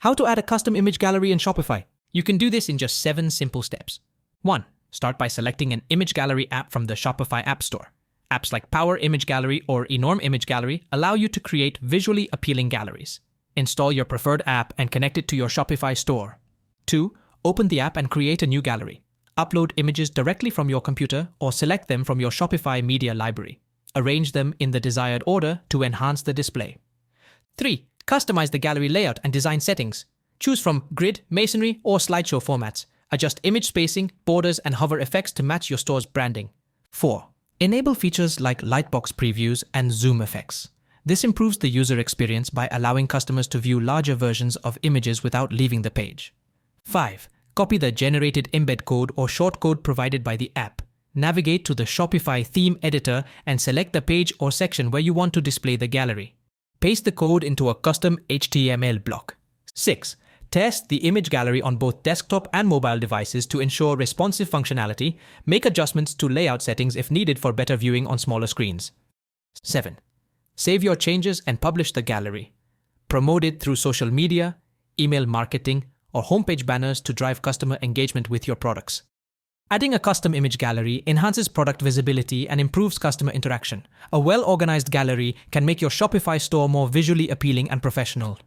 How to add a custom image gallery in Shopify. You can do this in just 7 simple steps. 1. Start by selecting an image gallery app from the Shopify App Store. Apps like Power Image Gallery or Enorm Image Gallery allow you to create visually appealing galleries. Install your preferred app and connect it to your Shopify store. 2. Open the app and create a new gallery. Upload images directly from your computer or select them from your Shopify media library. Arrange them in the desired order to enhance the display. 3. Customize the gallery layout and design settings. Choose from grid, masonry, or slideshow formats. Adjust image spacing, borders, and hover effects to match your store's branding. 4. Enable features like lightbox previews and zoom effects. This improves the user experience by allowing customers to view larger versions of images without leaving the page. 5. Copy the generated embed code or shortcode provided by the app. Navigate to the Shopify theme editor and select the page or section where you want to display the gallery. Paste the code into a custom HTML block. 6. Test the image gallery on both desktop and mobile devices to ensure responsive functionality. Make adjustments to layout settings if needed for better viewing on smaller screens. 7. Save your changes and publish the gallery. Promote it through social media, email marketing, or homepage banners to drive customer engagement with your products. Adding a custom image gallery enhances product visibility and improves customer interaction. A well-organized gallery can make your Shopify store more visually appealing and professional.